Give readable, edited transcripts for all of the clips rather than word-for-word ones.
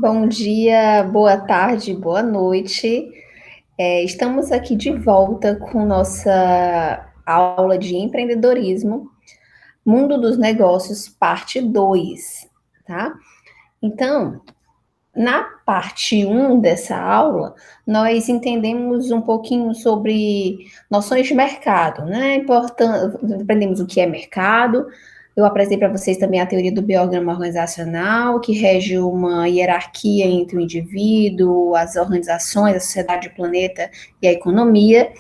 Bom dia, boa tarde, boa noite. Estamos aqui de volta com nossa aula de empreendedorismo, Mundo dos Negócios, parte 2, tá? Então, na parte um dessa aula, nós entendemos um pouquinho sobre noções de mercado, né? Aprendemos o que é mercado. Eu apresentei para vocês também a teoria do biograma organizacional, que rege uma hierarquia entre o indivíduo, as organizações, a sociedade, o planeta e a economia.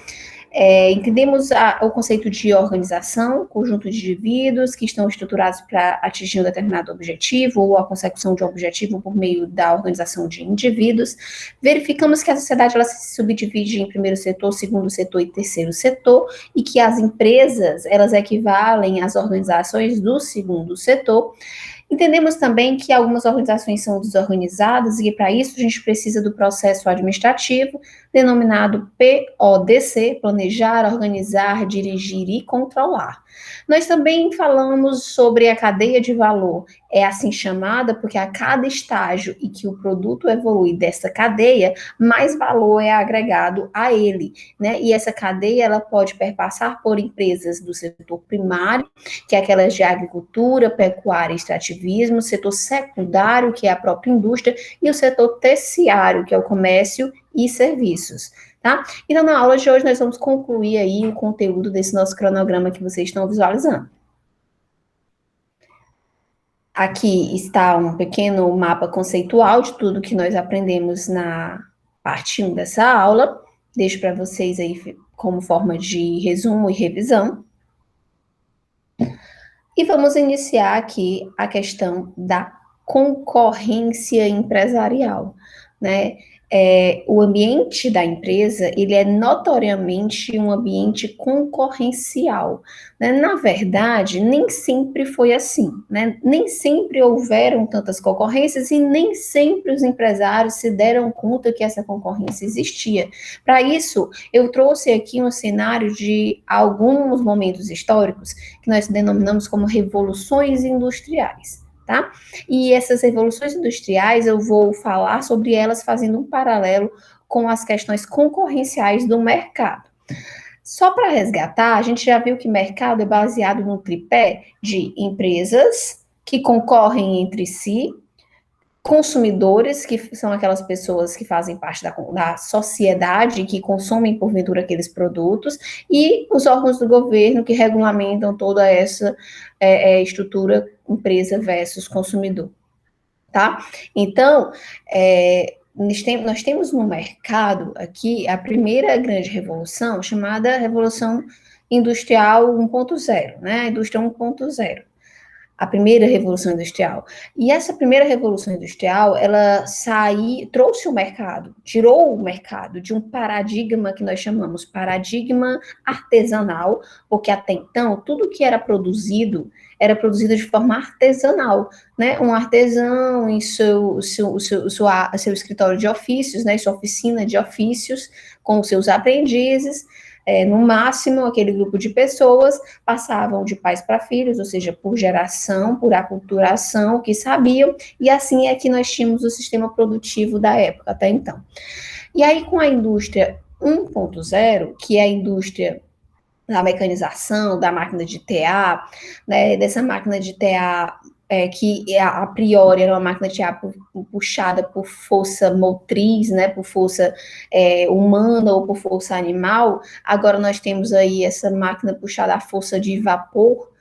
Entendemos o conceito de organização, conjunto de indivíduos que estão estruturados para atingir um determinado objetivo ou a consecução de um objetivo por meio da organização de indivíduos. Verificamos que a sociedade ela se subdivide em primeiro setor, segundo setor e terceiro setor, e que as empresas elas equivalem às organizações do segundo setor. Entendemos também que algumas organizações são desorganizadas e para isso a gente precisa do processo administrativo, denominado PODC, planejar, organizar, dirigir e controlar. Nós também falamos sobre a cadeia de valor, é assim chamada porque a cada estágio em que o produto evolui dessa cadeia, mais valor é agregado a ele, né? E essa cadeia ela pode perpassar por empresas do setor primário, que é aquelas de agricultura, pecuária e extrativismo, setor secundário, que é a própria indústria, e o setor terciário, que é o comércio e serviços, tá? Então, na aula de hoje, nós vamos concluir aí o conteúdo desse nosso cronograma que vocês estão visualizando. Aqui está um pequeno mapa conceitual de tudo que nós aprendemos na parte 1 dessa aula. Deixo para vocês aí como forma de resumo e revisão. E vamos iniciar aqui a questão da concorrência empresarial, né? O ambiente da empresa, ele é notoriamente um ambiente concorrencial, né? Na verdade, nem sempre foi assim, né? Nem sempre houveram tantas concorrências e nem sempre os empresários se deram conta que essa concorrência existia. Para isso, eu trouxe aqui um cenário de alguns momentos históricos que nós denominamos como revoluções industriais. Tá? E essas revoluções industriais, eu vou falar sobre elas fazendo um paralelo com as questões concorrenciais do mercado. Só para resgatar, a gente já viu que mercado é baseado no tripé de empresas que concorrem entre si, consumidores, que são aquelas pessoas que fazem parte da sociedade, que consomem porventura aqueles produtos, e os órgãos do governo que regulamentam toda essa estrutura empresa versus consumidor, tá? Então, nós temos no mercado aqui a primeira grande revolução, chamada Revolução Industrial 1.0, né? A indústria 1.0. A primeira revolução industrial. E essa primeira revolução industrial, ela trouxe o mercado, tirou o mercado de um paradigma que nós chamamos paradigma artesanal, porque até então tudo que era produzido de forma artesanal, né? Um artesão em seu escritório de ofícios, né? Sua oficina de ofícios, com os seus aprendizes, no máximo, aquele grupo de pessoas passavam de pais para filhos, ou seja, por geração, por aculturação, que sabiam, e assim é que nós tínhamos o sistema produtivo da época até então. E aí, com a indústria 1.0, que é a indústria da mecanização, da máquina de tear, né, dessa máquina de tear que a priori era uma máquina de tear puxada por força motriz, né, por força humana ou por força animal, agora nós temos aí essa máquina puxada à força de vapor,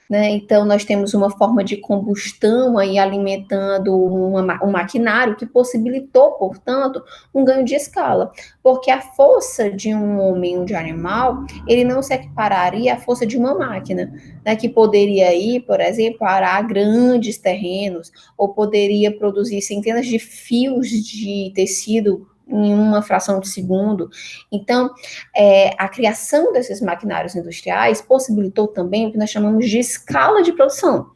né? Então, nós temos uma forma de combustão aí alimentando um maquinário que possibilitou, portanto, um ganho de escala, porque a força de um homem ou de animal, ele não se equipararia à força de uma máquina, né, que poderia ir, por exemplo, arar grandes terrenos, ou poderia produzir centenas de fios de tecido em uma fração de segundo. Então, a criação desses maquinários industriais possibilitou também o que nós chamamos de escala de produção,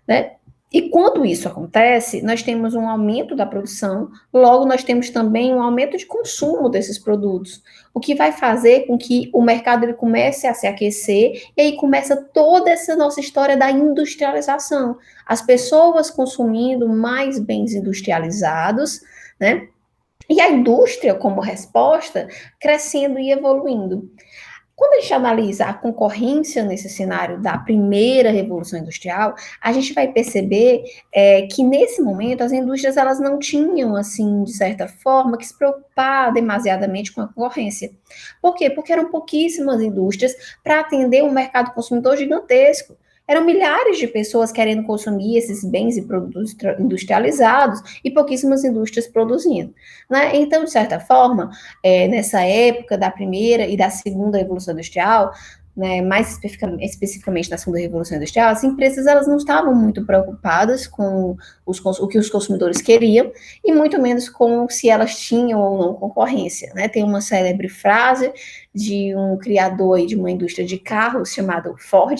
né? E quando isso acontece, nós temos um aumento da produção, logo nós temos também um aumento de consumo desses produtos, o que vai fazer com que o mercado ele comece a se aquecer, e aí começa toda essa nossa história da industrialização. As pessoas consumindo mais bens industrializados, né? E a indústria, como resposta, crescendo e evoluindo. Quando a gente analisa a concorrência nesse cenário da primeira revolução industrial, a gente vai perceber que nesse momento as indústrias elas não tinham, assim, de certa forma, que se preocupar demasiadamente com a concorrência. Por quê? Porque eram pouquíssimas indústrias para atender um mercado consumidor gigantesco. Eram milhares de pessoas querendo consumir esses bens e produtos industrializados e pouquíssimas indústrias produzindo. Né? Então, de certa forma, nessa época da primeira e da segunda revolução industrial, né, mais especificamente na segunda revolução industrial, as empresas elas não estavam muito preocupadas com o que os consumidores queriam e muito menos com se elas tinham ou não concorrência. Né? Tem uma célebre frase de um criador de uma indústria de carros chamado Ford,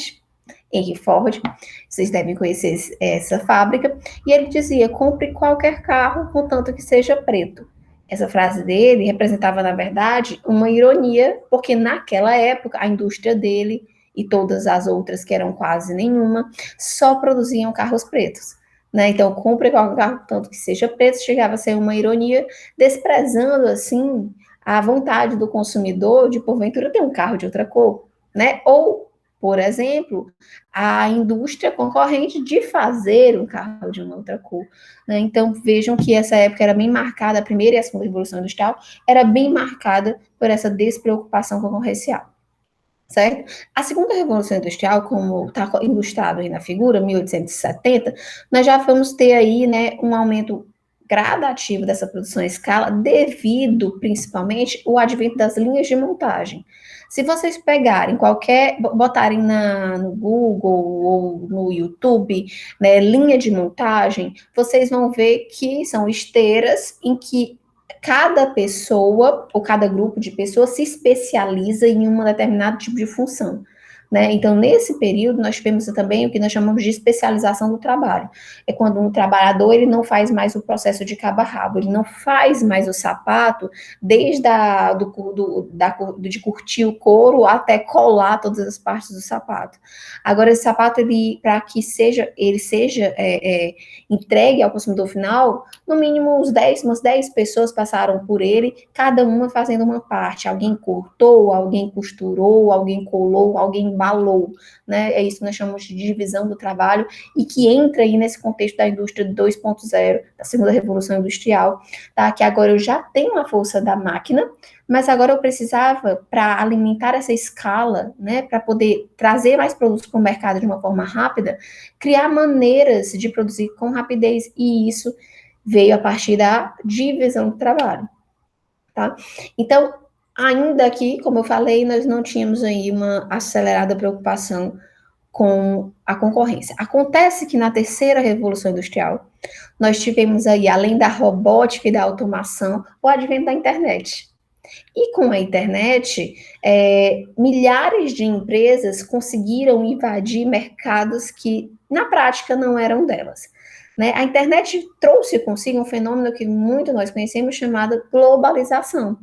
Henry Ford, vocês devem conhecer essa fábrica, e ele dizia: compre qualquer carro, contanto que seja preto. Essa frase dele representava, na verdade, uma ironia, porque naquela época a indústria dele e todas as outras, que eram quase nenhuma, só produziam carros pretos. Né? Então, compre qualquer carro, tanto que seja preto, chegava a ser uma ironia, desprezando, assim, a vontade do consumidor de, porventura, ter um carro de outra cor. Né? Ou, por exemplo, a indústria concorrente de fazer um carro de uma outra cor. Né? Então, vejam que essa época era bem marcada, a primeira e a segunda revolução industrial, era bem marcada por essa despreocupação concorrencial. Certo? A segunda revolução industrial, como está ilustrado aí na figura, 1870, nós já vamos ter aí, né, um aumento gradativo dessa produção à escala, devido principalmente ao advento das linhas de montagem. Se vocês pegarem botarem no Google ou no YouTube, né, linha de montagem, vocês vão ver que são esteiras em que cada pessoa ou cada grupo de pessoas se especializa em um determinado tipo de função. Né? Então, nesse período, nós tivemos também o que nós chamamos de especialização do trabalho. É quando um trabalhador ele não faz mais o processo de cabo a rabo, ele não faz mais o sapato desde de curtir o couro até colar todas as partes do sapato. Agora, esse sapato, para que ele seja entregue ao consumidor final, no mínimo umas 10 pessoas passaram por ele, cada uma fazendo uma parte. Alguém cortou, alguém costurou, alguém colou, alguém embalou, né? É isso que nós chamamos de divisão do trabalho e que entra aí nesse contexto da indústria 2.0, da segunda revolução industrial, tá? Que agora eu já tenho a força da máquina, mas agora eu precisava, para alimentar essa escala, né, para poder trazer mais produtos para o mercado de uma forma rápida, criar maneiras de produzir com rapidez, e isso veio a partir da divisão do trabalho, tá? Então, ainda que, como eu falei, nós não tínhamos aí uma acelerada preocupação com a concorrência. Acontece que na terceira revolução industrial, nós tivemos aí, além da robótica e da automação, o advento da internet. E com a internet, milhares de empresas conseguiram invadir mercados que, na prática, não eram delas. Né? A internet trouxe consigo um fenômeno que muito nós conhecemos, chamado globalização.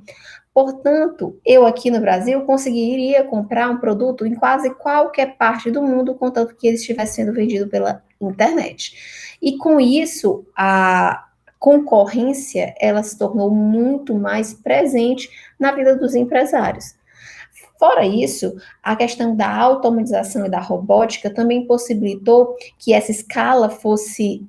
Portanto, eu aqui no Brasil conseguiria comprar um produto em quase qualquer parte do mundo, contanto que ele estivesse sendo vendido pela internet. E com isso, a concorrência ela se tornou muito mais presente na vida dos empresários. Fora isso, a questão da automatização e da robótica também possibilitou que essa escala fosse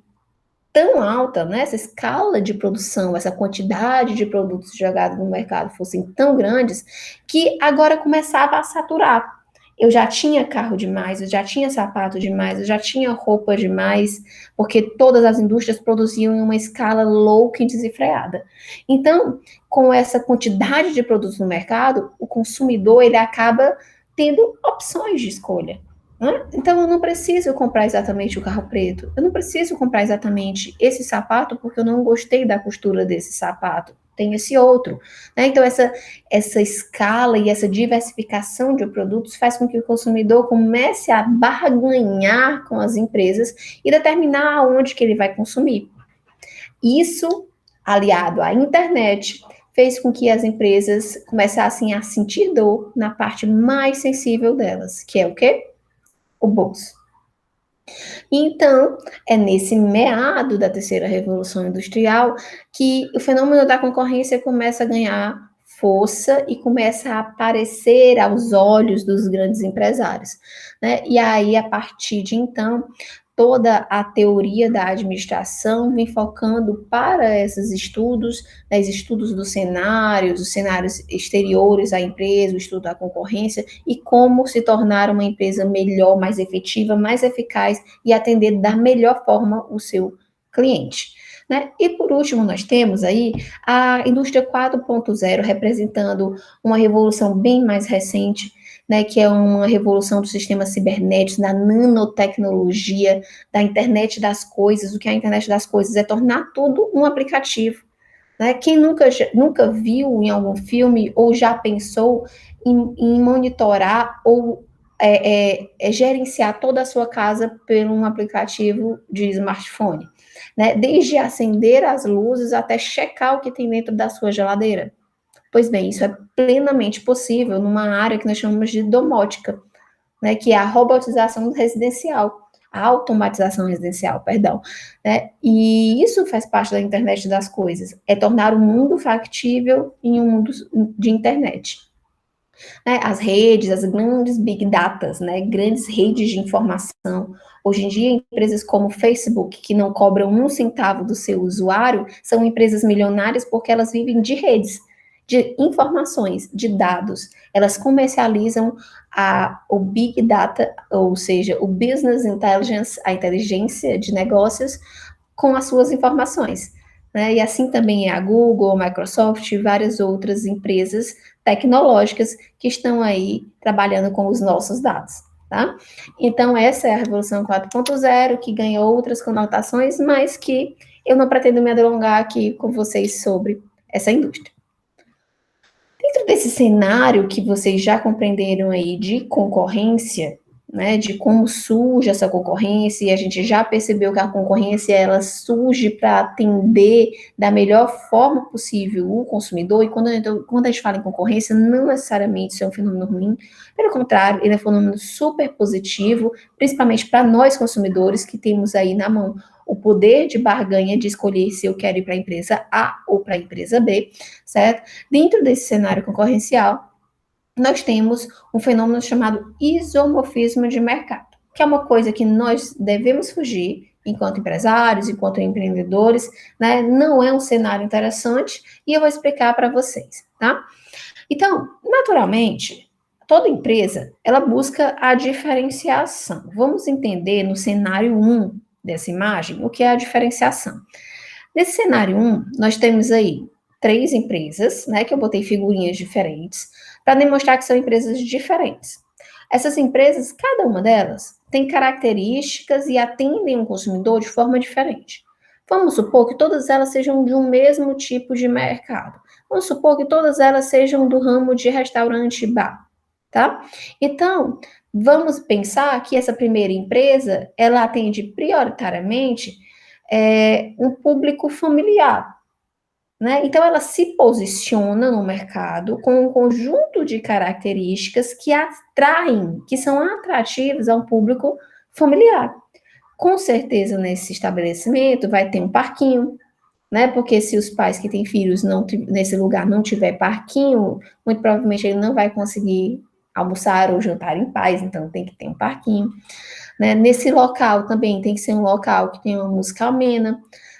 tão alta, né, essa escala de produção, essa quantidade de produtos jogados no mercado fossem tão grandes, que agora começava a saturar. Eu já tinha carro demais, eu já tinha sapato demais, eu já tinha roupa demais, porque todas as indústrias produziam em uma escala louca e desenfreada. Então, com essa quantidade de produtos no mercado, o consumidor ele acaba tendo opções de escolha. Então, eu não preciso comprar exatamente o carro preto. Eu não preciso comprar exatamente esse sapato porque eu não gostei da costura desse sapato. tem esse outro, né? Então, essa escala e essa diversificação de produtos faz com que o consumidor comece a barganhar com as empresas e determinar aonde que ele vai consumir. Isso, aliado à internet, fez com que as empresas começassem a sentir dor na parte mais sensível delas, que é o quê? O bolso. Então, é nesse meado da terceira revolução industrial que o fenômeno da concorrência começa a ganhar força e começa a aparecer aos olhos dos grandes empresários, né? E aí, a partir de então, toda a teoria da administração vem focando para esses estudos, né, estudos dos cenários, os cenários exteriores à empresa, o estudo da concorrência e como se tornar uma empresa melhor, mais efetiva, mais eficaz e atender da melhor forma o seu cliente. Né? E por último, nós temos aí a indústria 4.0 representando uma revolução bem mais recente, né, que é uma revolução dos sistemas cibernéticos, da nanotecnologia, da internet das coisas. O que é a internet das coisas? É tornar tudo um aplicativo. Né? Quem nunca viu em algum filme ou já pensou em monitorar ou gerenciar toda a sua casa por um aplicativo de smartphone? Né? Desde acender as luzes até checar o que tem dentro da sua geladeira. Pois bem, isso é plenamente possível numa área que nós chamamos de domótica, né, que é a robotização residencial, a automatização residencial, perdão. Né? E isso faz parte da internet das coisas, é tornar o mundo factível em um mundo de internet. Né? As redes, as grandes big datas, né, grandes redes de informação. Hoje em dia, empresas como o Facebook, que não cobram um centavo do seu usuário, são empresas milionárias porque elas vivem de redes, de informações, de dados. Elas comercializam o Big Data, ou seja, o Business Intelligence, a inteligência de negócios, com as suas informações. Né? E assim também é a Google, a Microsoft e várias outras empresas tecnológicas que estão aí trabalhando com os nossos dados. Tá? Então, essa é a Revolução 4.0, que ganhou outras conotações, mas que eu não pretendo me alongar aqui com vocês sobre essa indústria. Dentro desse cenário que vocês já compreenderam aí de concorrência, né, de como surge essa concorrência, e a gente já percebeu que a concorrência ela surge para atender da melhor forma possível o consumidor, e quando a gente fala em concorrência, não necessariamente isso é um fenômeno ruim, pelo contrário, ele é um fenômeno super positivo, principalmente para nós consumidores que temos aí na mão o poder de barganha de escolher se eu quero ir para a empresa A ou para a empresa B, certo? Dentro desse cenário concorrencial, nós temos um fenômeno chamado isomorfismo de mercado, que é uma coisa que nós devemos fugir enquanto empresários, enquanto empreendedores, né? Não é um cenário interessante e eu vou explicar para vocês, tá? Então, naturalmente, toda empresa, ela busca a diferenciação. Vamos entender no cenário 1 dessa imagem o que é a diferenciação. Nesse cenário 1, nós temos aí 3 empresas, né, que eu botei figurinhas diferentes, para demonstrar que são empresas diferentes. Essas empresas, cada uma delas, tem características e atendem um consumidor de forma diferente. Vamos supor que todas elas sejam de um mesmo tipo de mercado. Vamos supor que todas elas sejam do ramo de restaurante e bar, tá? Então, vamos pensar que essa primeira empresa, ela atende prioritariamente um público familiar, né? Então, ela se posiciona no mercado com um conjunto de características que atraem, que são atrativas ao público familiar. Com certeza, nesse estabelecimento vai ter um parquinho, né? Porque se os pais que têm filhos nesse lugar não tiver parquinho, muito provavelmente ele não vai conseguir almoçar ou jantar em paz, então tem que ter um parquinho. Né? Nesse local também tem que ser um local que tenha uma música amena,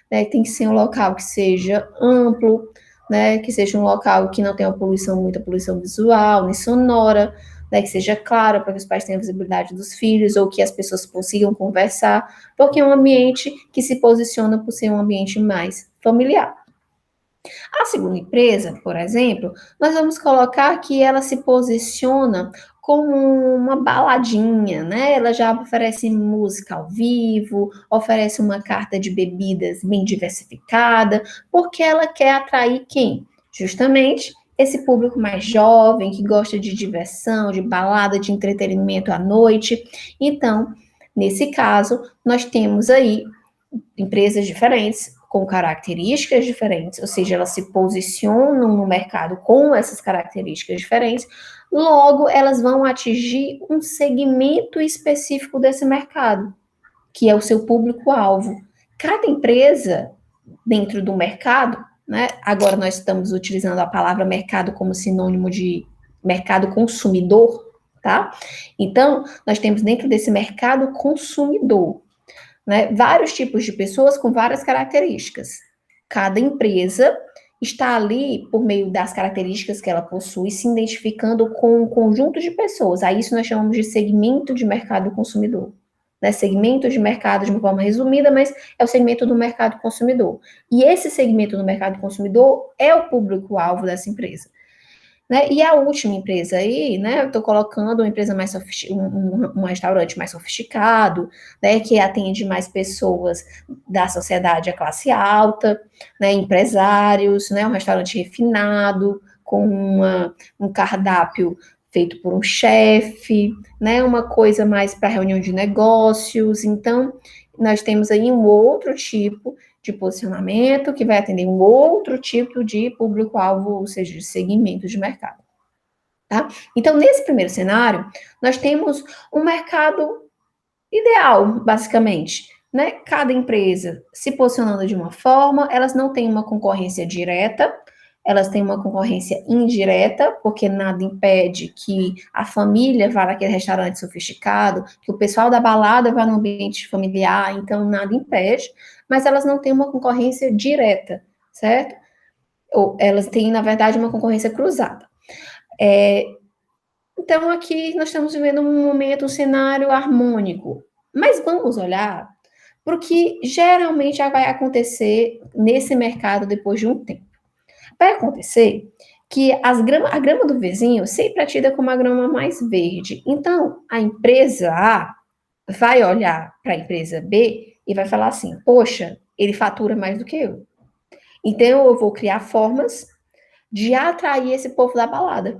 né? Tem que ser um local que seja amplo, né? Que seja um local que não tenha muita poluição visual, nem sonora, né? Que seja claro para que os pais tenham visibilidade dos filhos ou que as pessoas consigam conversar, porque é um ambiente que se posiciona por ser um ambiente mais familiar. A segunda empresa, por exemplo, nós vamos colocar que ela se posiciona como uma baladinha, né? Ela já oferece música ao vivo, oferece uma carta de bebidas bem diversificada, porque ela quer atrair quem? Justamente esse público mais jovem, que gosta de diversão, de balada, de entretenimento à noite. Então, nesse caso, nós temos aí empresas diferentes, com características diferentes, ou seja, elas se posicionam no mercado com essas características diferentes, logo elas vão atingir um segmento específico desse mercado, que é o seu público-alvo. Cada empresa dentro do mercado, né? Agora nós estamos utilizando a palavra mercado como sinônimo de mercado consumidor, tá? Então, nós temos dentro desse mercado consumidor, né, vários tipos de pessoas com várias características. Cada empresa está ali, por meio das características que ela possui, se identificando com um conjunto de pessoas. A isso nós chamamos de segmento de mercado consumidor. Né? Segmento de mercado, de uma forma resumida, mas é o segmento do mercado consumidor. E esse segmento do mercado consumidor é o público-alvo dessa empresa. Né? E a última empresa aí, né? Eu estou colocando uma empresa mais um restaurante mais sofisticado, né? Que atende mais pessoas da sociedade, a classe alta, né? Empresários, né? Um restaurante refinado, com um cardápio feito por um chefe, né? Uma coisa mais para reunião de negócios. Então, nós temos aí um outro tipo de posicionamento, que vai atender um outro tipo de público-alvo, ou seja, de segmento de mercado. Tá? Então, nesse primeiro cenário, nós temos um mercado ideal, basicamente. Né? Cada empresa se posicionando de uma forma, elas não têm uma concorrência direta, elas têm uma concorrência indireta, porque nada impede que a família vá naquele restaurante sofisticado, que o pessoal da balada vá no ambiente familiar, então nada impede, mas elas não têm uma concorrência direta, certo? Ou elas têm, na verdade, uma concorrência cruzada. Então, aqui nós estamos vivendo um momento, um cenário harmônico. Mas vamos olhar para o que geralmente já vai acontecer nesse mercado depois de um tempo. Vai acontecer que a grama do vizinho sempre é tida como a grama mais verde. Então, a empresa A vai olhar para a empresa B e vai falar assim: poxa, ele fatura mais do que eu. Então, eu vou criar formas de atrair esse povo da balada.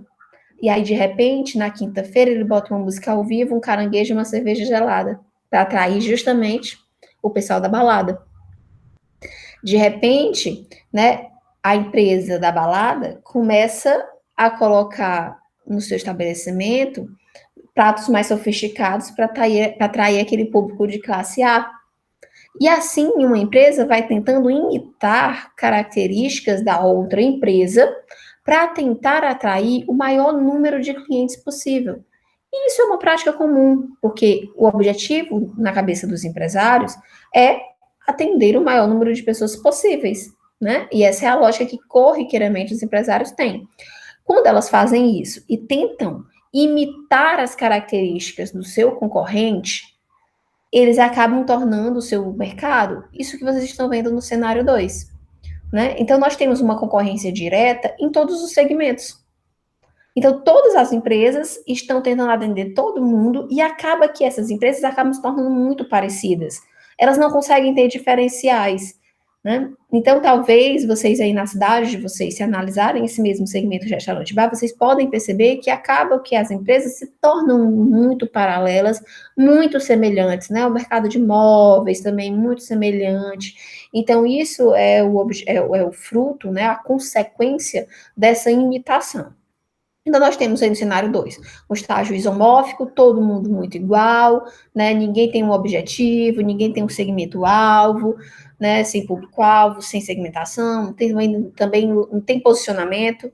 E aí, de repente, na quinta-feira, ele bota uma música ao vivo, um caranguejo e uma cerveja gelada, para atrair justamente o pessoal da balada. De repente, né, a empresa da balada começa a colocar no seu estabelecimento pratos mais sofisticados para atrair aquele público de classe A. E assim, uma empresa vai tentando imitar características da outra empresa para tentar atrair o maior número de clientes possível. E isso é uma prática comum, porque o objetivo na cabeça dos empresários é atender o maior número de pessoas possíveis, né? E essa é a lógica que corriqueiramente os empresários têm. Quando elas fazem isso e tentam imitar as características do seu concorrente, eles acabam tornando o seu mercado isso que vocês estão vendo no cenário 2. Né? Então, nós temos uma concorrência direta em todos os segmentos. Então, todas as empresas estão tentando atender todo mundo e acaba que essas empresas acabam se tornando muito parecidas. Elas não conseguem ter diferenciais. Né? Então, talvez vocês aí na cidade de vocês, se analisarem esse mesmo segmento de restaurante bar, vocês podem perceber que acaba que as empresas se tornam muito paralelas, muito semelhantes, né? O mercado de imóveis também muito semelhante. Então, isso é o fruto, né? A consequência dessa imitação. Então, nós temos aí no cenário 2, um estágio isomórfico, todo mundo muito igual, né? Ninguém tem um objetivo, ninguém tem um segmento-alvo, né? Sem público-alvo, sem segmentação, também não tem posicionamento,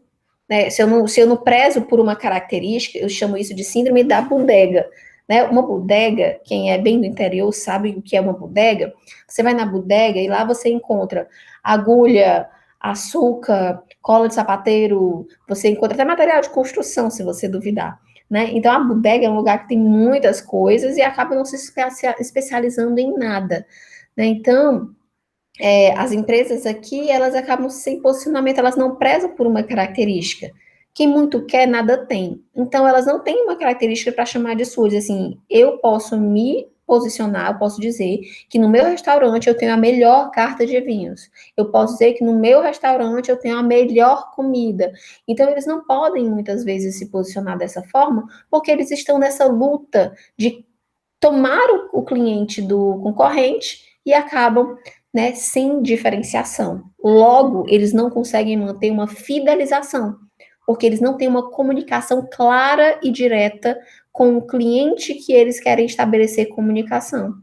né? Se eu não prezo por uma característica, eu chamo isso de síndrome da bodega, né? Uma bodega, quem é bem do interior sabe o que é uma bodega. Você vai na bodega e lá você encontra agulha, açúcar, cola de sapateiro, você encontra até material de construção, se você duvidar. Né? Então, a bodega é um lugar que tem muitas coisas e acaba não se especializando em nada. Né? Então, as empresas aqui, elas acabam sem posicionamento, elas não prezam por uma característica. Quem muito quer, nada tem. Então, elas não têm uma característica para chamar de suas. Assim, eu posso me posicionar, eu posso dizer que no meu restaurante eu tenho a melhor carta de vinhos. Eu posso dizer que no meu restaurante eu tenho a melhor comida. Então, eles não podem, muitas vezes, se posicionar dessa forma, porque eles estão nessa luta de tomar o cliente do concorrente e acabam, né, sem diferenciação. Logo, eles não conseguem manter uma fidelização, porque eles não têm uma comunicação clara e direta com o cliente que eles querem estabelecer comunicação.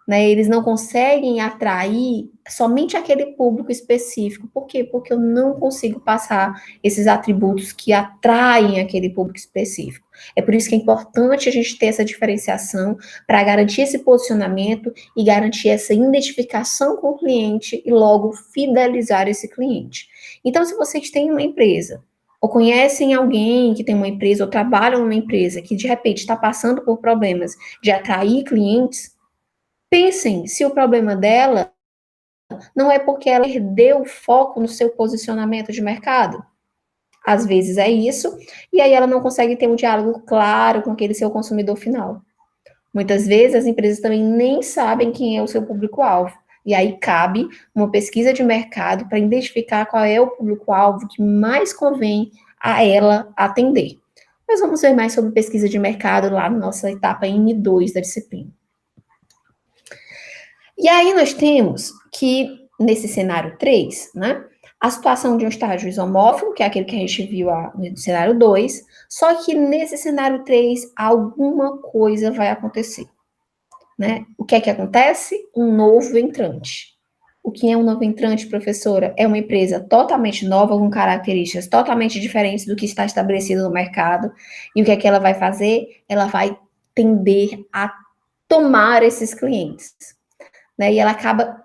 Né? Eles não conseguem atrair somente aquele público específico. Por quê? Porque eu não consigo passar esses atributos que atraem aquele público específico. É por isso que é importante a gente ter essa diferenciação para garantir esse posicionamento e garantir essa identificação com o cliente e logo fidelizar esse cliente. Então, se vocês têm uma empresa ou conhecem alguém que tem uma empresa ou trabalham numa empresa que de repente está passando por problemas de atrair clientes, pensem se o problema dela não é porque ela perdeu o foco no seu posicionamento de mercado. Às vezes é isso, e aí ela não consegue ter um diálogo claro com aquele seu consumidor final. Muitas vezes as empresas também nem sabem quem é o seu público-alvo. E aí cabe uma pesquisa de mercado para identificar qual é o público-alvo que mais convém a ela atender. Nós vamos ver mais sobre pesquisa de mercado lá na nossa etapa N2 da disciplina. E aí nós temos que, nesse cenário 3, né, a situação de um estágio isomórfico, que é aquele que a gente viu no cenário 2, só que nesse cenário 3, alguma coisa vai acontecer. Né? O que é que acontece? Um novo entrante. O que é um novo entrante, professora? É uma empresa totalmente nova, com características totalmente diferentes do que está estabelecido no mercado. E o que é que ela vai fazer? Ela vai tender a tomar esses clientes. Né? E ela acaba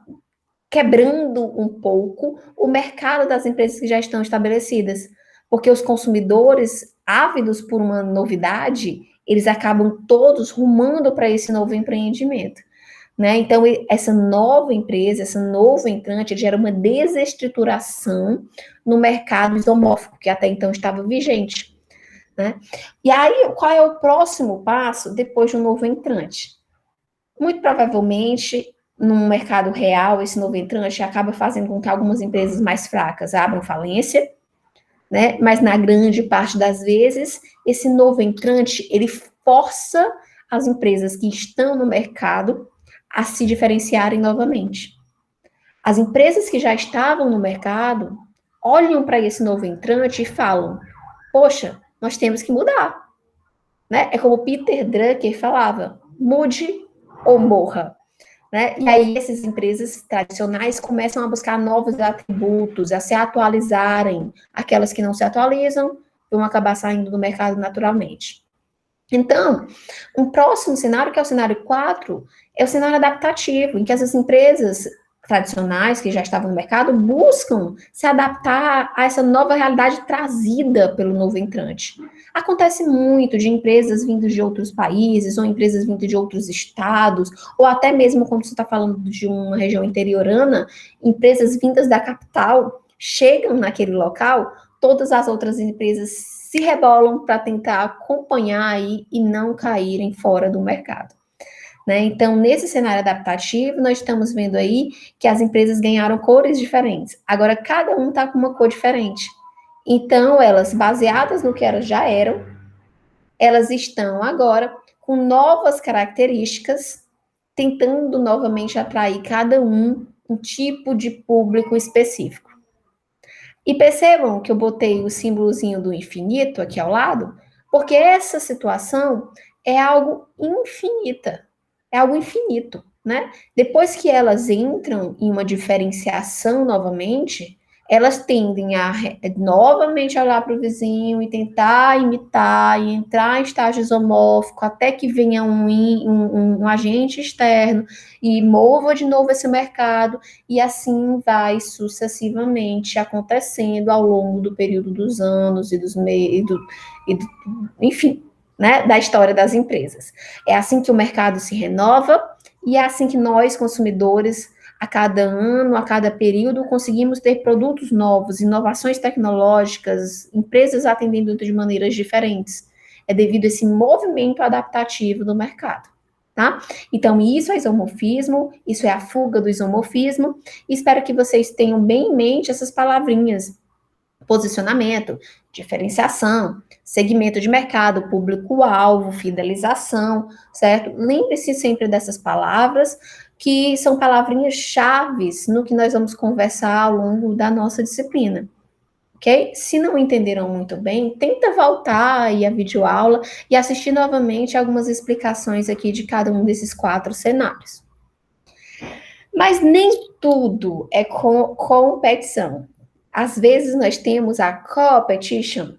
quebrando um pouco o mercado das empresas que já estão estabelecidas, porque os consumidores ávidos por uma novidade, eles acabam todos rumando para esse novo empreendimento. Né? Então, essa nova empresa, esse novo entrante, gera uma desestruturação no mercado isomórfico, que até então estava vigente. Né? E aí, qual é o próximo passo depois de um novo entrante? Muito provavelmente, no mercado real, esse novo entrante acaba fazendo com que algumas empresas mais fracas abram falência, né? Mas na grande parte das vezes, esse novo entrante, ele força as empresas que estão no mercado a se diferenciarem novamente. As empresas que já estavam no mercado olham para esse novo entrante e falam: poxa, nós temos que mudar. Né? É como Peter Drucker falava: mude ou morra. Né? E aí essas empresas tradicionais começam a buscar novos atributos, a se atualizarem. Aquelas que não se atualizam vão acabar saindo do mercado naturalmente. Então, um próximo cenário, que é o cenário 4, é o cenário adaptativo, em que essas empresas tradicionais que já estavam no mercado buscam se adaptar a essa nova realidade trazida pelo novo entrante. Acontece muito de empresas vindas de outros países, ou empresas vindas de outros estados, ou até mesmo quando você está falando de uma região interiorana, empresas vindas da capital chegam naquele local, todas as outras empresas se rebolam para tentar acompanhar aí e não caírem fora do mercado. Né? Então, nesse cenário adaptativo, nós estamos vendo aí que as empresas ganharam cores diferentes. Agora, cada um está com uma cor diferente. Então, elas, baseadas no que elas já eram, elas estão agora com novas características, tentando novamente atrair cada um tipo de público específico. E percebam que eu botei o símbolozinho do infinito aqui ao lado, porque essa situação é algo infinita. É algo infinito, né? Depois que elas entram em uma diferenciação novamente, elas tendem a novamente olhar para o vizinho e tentar imitar e entrar em estágio isomórfico até que venha um agente externo e mova de novo esse mercado, e assim vai sucessivamente acontecendo ao longo do período dos anos e dos meses, enfim, né, da história das empresas. É assim que o mercado se renova e é assim que nós, consumidores, a cada ano, a cada período, conseguimos ter produtos novos, inovações tecnológicas, empresas atendendo de maneiras diferentes. É devido a esse movimento adaptativo do mercado, tá? Então, isso é isomorfismo, isso é a fuga do isomorfismo. Espero que vocês tenham bem em mente essas palavrinhas: posicionamento, diferenciação, segmento de mercado, público-alvo, fidelização, certo? Lembre-se sempre dessas palavras, que são palavrinhas chaves no que nós vamos conversar ao longo da nossa disciplina. Ok? Se não entenderam muito bem, tenta voltar aí a videoaula e assistir novamente algumas explicações aqui de cada um desses 4 cenários. Mas nem tudo é competição. Às vezes nós temos a competition,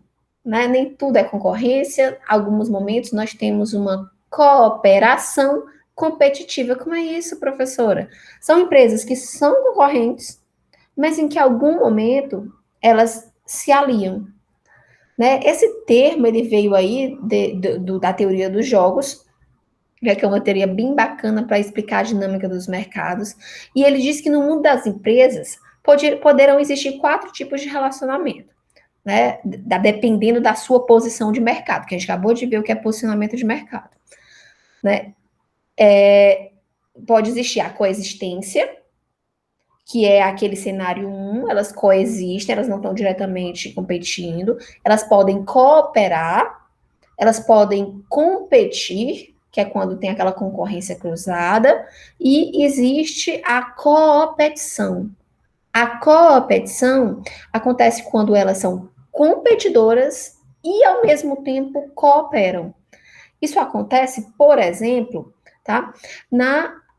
né? Nem tudo é concorrência. Alguns momentos nós temos uma cooperação competitiva. Como é isso, professora? São empresas que são concorrentes, mas em que algum momento elas se aliam, né? Esse termo ele veio aí da teoria dos jogos, que é uma teoria bem bacana para explicar a dinâmica dos mercados. E ele diz que no mundo das empresas poderão existir 4 tipos de relacionamento, né? Dependendo da sua posição de mercado, que a gente acabou de ver o que é posicionamento de mercado, né? Pode existir a coexistência, que é aquele cenário 1, elas coexistem, elas não estão diretamente competindo, elas podem cooperar, elas podem competir, que é quando tem aquela concorrência cruzada, e existe a coopetição. A coopetição acontece quando elas são competidoras e, ao mesmo tempo, cooperam. Isso acontece, por exemplo, tá?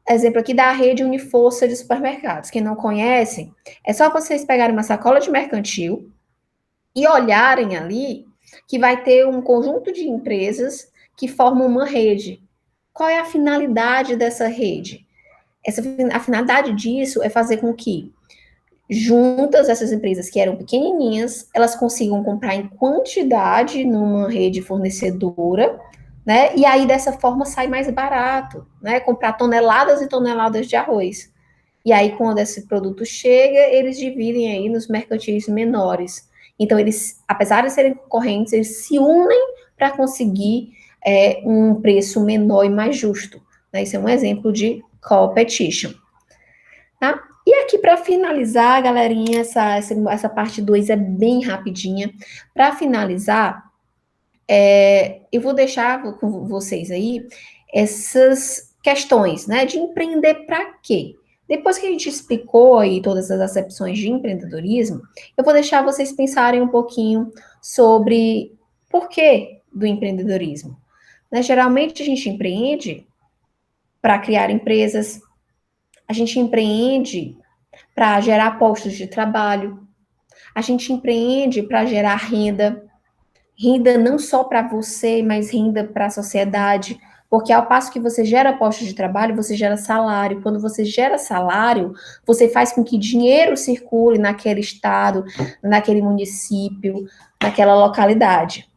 Exemplo aqui da rede Uniforça de supermercados. Quem não conhece, é só vocês pegarem uma sacola de mercantil e olharem ali que vai ter um conjunto de empresas que formam uma rede. Qual é a finalidade dessa rede? A finalidade disso é fazer com que, juntas, essas empresas que eram pequenininhas, elas consigam comprar em quantidade numa rede fornecedora, né? E aí, dessa forma, sai mais barato, né? Comprar toneladas e toneladas de arroz. E aí, quando esse produto chega, eles dividem aí nos mercantis menores. Então, eles, apesar de serem concorrentes, eles se unem para conseguir um preço menor e mais justo, né? Isso é um exemplo de competition, tá? E aqui, para finalizar, galerinha, essa parte 2 é bem rapidinha. Para finalizar, eu vou deixar com vocês aí essas questões, né? De empreender para quê? Depois que a gente explicou aí todas as acepções de empreendedorismo, eu vou deixar vocês pensarem um pouquinho sobre por que do empreendedorismo. Né? Geralmente a gente empreende para criar empresas, a gente empreende para gerar postos de trabalho, a gente empreende para gerar renda, renda não só para você, mas renda para a sociedade, porque ao passo que você gera postos de trabalho, você gera salário. Quando você gera salário, você faz com que dinheiro circule naquele estado, naquele município, naquela localidade.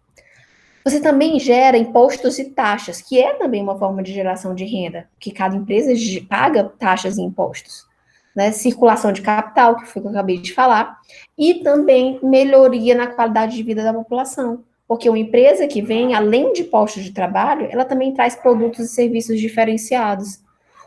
Você também gera impostos e taxas, que é também uma forma de geração de renda, que cada empresa paga taxas e impostos. Né? Circulação de capital, que foi o que eu acabei de falar, e também melhoria na qualidade de vida da população. Porque uma empresa que vem, além de postos de trabalho, ela também traz produtos e serviços diferenciados.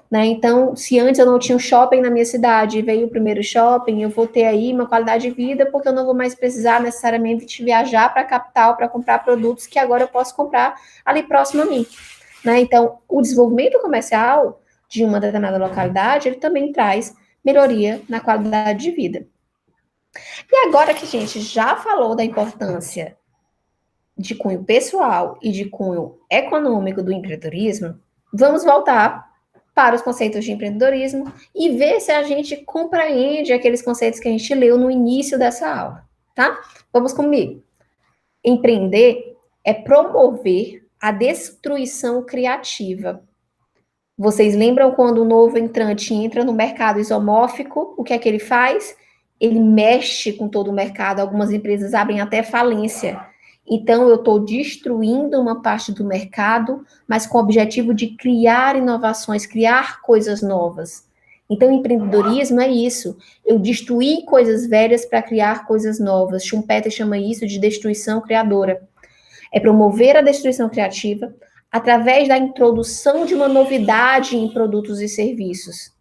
Né? Então, se antes eu não tinha um shopping na minha cidade e veio o primeiro shopping, eu vou ter aí uma qualidade de vida, porque eu não vou mais precisar necessariamente viajar para a capital para comprar produtos que agora eu posso comprar ali próximo a mim. Né? Então, o desenvolvimento comercial de uma determinada localidade, ele também traz melhoria na qualidade de vida. E agora que a gente já falou da importância de cunho pessoal e de cunho econômico do empreendedorismo, vamos voltar para os conceitos de empreendedorismo e ver se a gente compreende aqueles conceitos que a gente leu no início dessa aula, tá? Vamos comigo. Empreender é promover a destruição criativa. Vocês lembram quando o novo entrante entra no mercado isomórfico, o que é que ele faz? Ele mexe com todo o mercado, algumas empresas abrem até falência. Então, eu estou destruindo uma parte do mercado, mas com o objetivo de criar inovações, criar coisas novas. Então, empreendedorismo é isso. Eu destruir coisas velhas para criar coisas novas. Schumpeter chama isso de destruição criadora. É promover a destruição criativa através da introdução de uma novidade em produtos e serviços,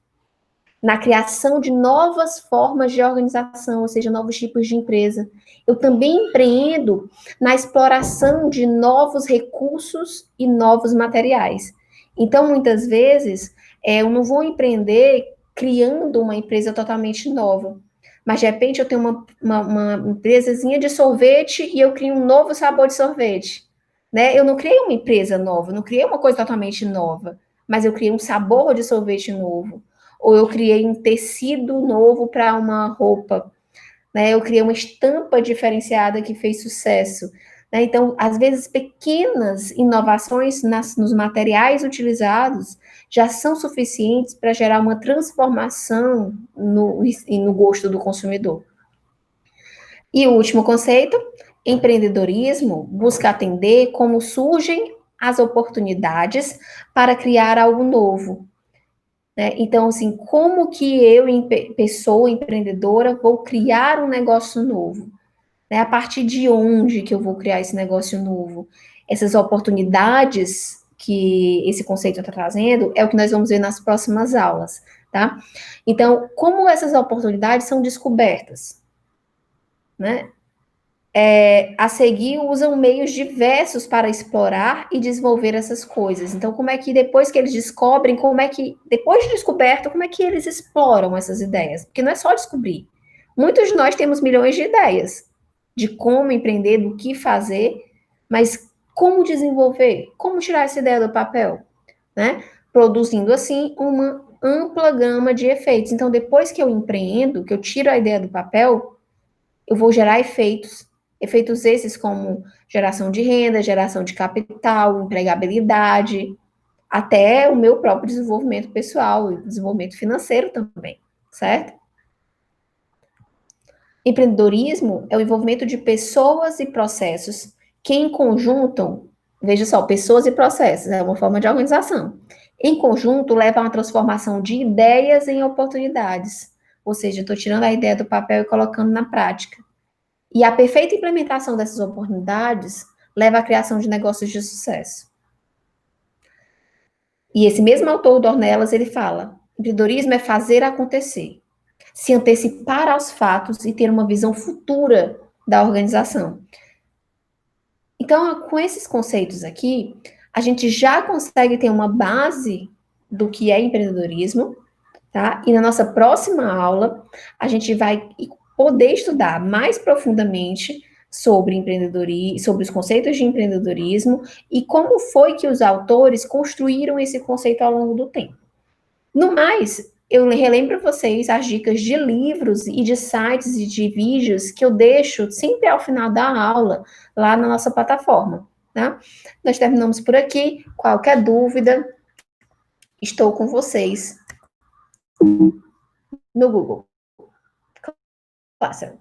na criação de novas formas de organização, ou seja, novos tipos de empresa. Eu também empreendo na exploração de novos recursos e novos materiais. Então, muitas vezes, eu não vou empreender criando uma empresa totalmente nova, mas de repente eu tenho uma empresazinha de sorvete e eu crio um novo sabor de sorvete. Né? Eu não criei uma empresa nova, não criei uma coisa totalmente nova, mas eu criei um sabor de sorvete novo, ou eu criei um tecido novo para uma roupa, né? Eu criei uma estampa diferenciada que fez sucesso. Né? Então, às vezes, pequenas inovações nos materiais utilizados já são suficientes para gerar uma transformação no gosto do consumidor. E o último conceito, empreendedorismo busca atender como surgem as oportunidades para criar algo novo. Né? Então, assim, como que eu, pessoa empreendedora, vou criar um negócio novo? Né? A partir de onde que eu vou criar esse negócio novo? Essas oportunidades que esse conceito está trazendo é o que nós vamos ver nas próximas aulas, tá? Então, como essas oportunidades são descobertas? Né? A seguir usam meios diversos para explorar e desenvolver essas coisas. Então, como é que depois que eles descobrem, como é que, depois de descoberto, como é que eles exploram essas ideias? Porque não é só descobrir. Muitos de nós temos milhões de ideias de como empreender, do que fazer, mas como desenvolver? Como tirar essa ideia do papel? Né? Produzindo, assim, uma ampla gama de efeitos. Então, depois que eu empreendo, que eu tiro a ideia do papel, eu vou gerar efeitos. Efeitos esses como geração de renda, geração de capital, empregabilidade, até o meu próprio desenvolvimento pessoal e desenvolvimento financeiro também, certo? Empreendedorismo é o envolvimento de pessoas e processos que em conjunto, veja só, pessoas e processos, é uma forma de organização. Em conjunto, leva a uma transformação de ideias em oportunidades. Ou seja, estou tirando a ideia do papel e colocando na prática. E a perfeita implementação dessas oportunidades leva à criação de negócios de sucesso. E esse mesmo autor, Dornelas, ele fala: empreendedorismo é fazer acontecer, se antecipar aos fatos e ter uma visão futura da organização. Então, com esses conceitos aqui, a gente já consegue ter uma base do que é empreendedorismo, tá? E na nossa próxima aula, a gente vai poder estudar mais profundamente sobre empreendedorismo, sobre os conceitos de empreendedorismo e como foi que os autores construíram esse conceito ao longo do tempo. No mais, eu relembro vocês as dicas de livros e de sites e de vídeos que eu deixo sempre ao final da aula, lá na nossa plataforma, tá? Nós terminamos por aqui. Qualquer dúvida, estou com vocês no Google Classroom.